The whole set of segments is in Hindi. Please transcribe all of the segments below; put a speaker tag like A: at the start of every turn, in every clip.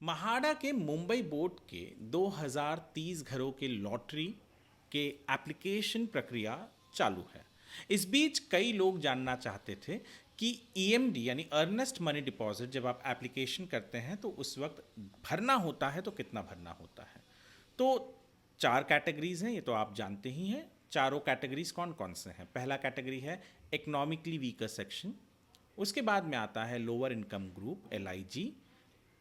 A: महाडा के मुंबई बोर्ड के 2030 घरों के लॉटरी के एप्लीकेशन प्रक्रिया चालू है। इस बीच कई लोग जानना चाहते थे कि ईएमडी यानी अर्नेस्ट मनी डिपॉजिट जब आप एप्लीकेशन करते हैं तो उस वक्त भरना होता है तो कितना भरना होता है। तो चार कैटेगरीज हैं, ये तो आप जानते ही हैं। चारों कैटेगरीज कौन कौन से हैं? पहला कैटेगरी है इकोनॉमिकली वीकर सेक्शन, उसके बाद में आता है लोअर इनकम ग्रुप एलआईजी,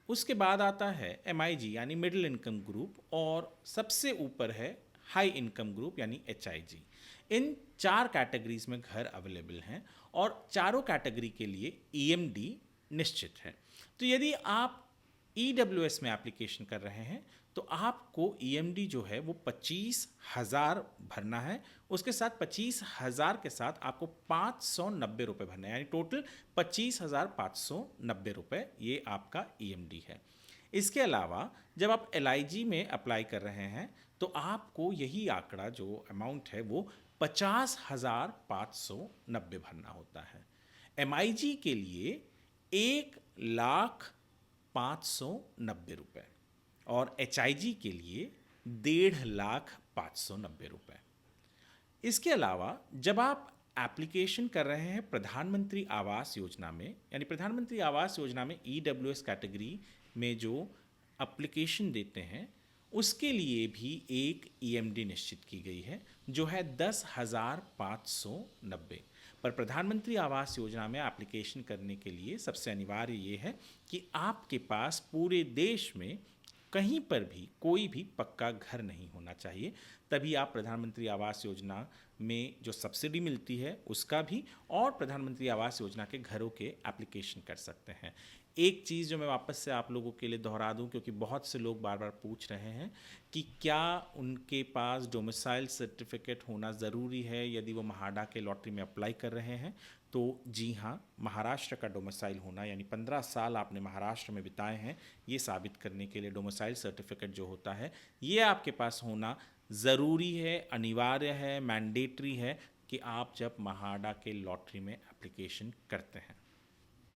A: उसके बाद आता है एमआईजी यानी मिडिल इनकम ग्रुप, और सबसे ऊपर है हाई इनकम ग्रुप यानी एचआईजी। इन चार कैटेगरीज में घर अवेलेबल हैं और चारों कैटेगरी के लिए ईएमडी निश्चित है। तो यदि आप ईडब्ल्यूएस में एप्लीकेशन कर रहे हैं तो आपको ईएमडी जो है वो 25,000 भरना है। उसके साथ 25,000 के साथ आपको 590 रुपये भरना है, यानी टोटल 25,590 रुपये ये आपका ईएमडी है। इसके अलावा जब आप एलआईजी में अप्लाई कर रहे हैं तो आपको यही आंकड़ा जो अमाउंट है वो 50,590 भरना होता है। एमआईजी के लिए 1,05,90 रुपये और एचआईजी के लिए 1,50,590 रुपये। इसके अलावा जब आप एप्लीकेशन कर रहे हैं प्रधानमंत्री आवास योजना में, यानी प्रधानमंत्री आवास योजना में ईडब्ल्यूएस कैटेगरी में जो एप्लीकेशन देते हैं उसके लिए भी एक ईएमडी निश्चित की गई है जो है 10,590। पर प्रधानमंत्री आवास योजना में एप्लीकेशन करने के लिए सबसे अनिवार्य ये है कि आपके पास पूरे देश में कहीं पर भी कोई भी पक्का घर नहीं होना चाहिए, तभी आप प्रधानमंत्री आवास योजना में जो सब्सिडी मिलती है उसका भी और प्रधानमंत्री आवास योजना के घरों के एप्लीकेशन कर सकते हैं। एक चीज़ जो मैं वापस से आप लोगों के लिए दोहरा दूं, क्योंकि बहुत से लोग बार बार पूछ रहे हैं कि क्या उनके पास डोमिसाइल सर्टिफिकेट होना ज़रूरी है यदि वो महाडा के लॉटरी में अप्लाई कर रहे हैं। तो जी हाँ, महाराष्ट्र का डोमिसाइल होना यानी 15 साल आपने महाराष्ट्र में बिताए हैं ये साबित करने के लिए डोमिसाइल सर्टिफिकेट जो होता है ये आपके पास होना ज़रूरी है, अनिवार्य है, मैंडेटरी है कि आप जब महाडा के लॉटरी में एप्लीकेशन करते हैं।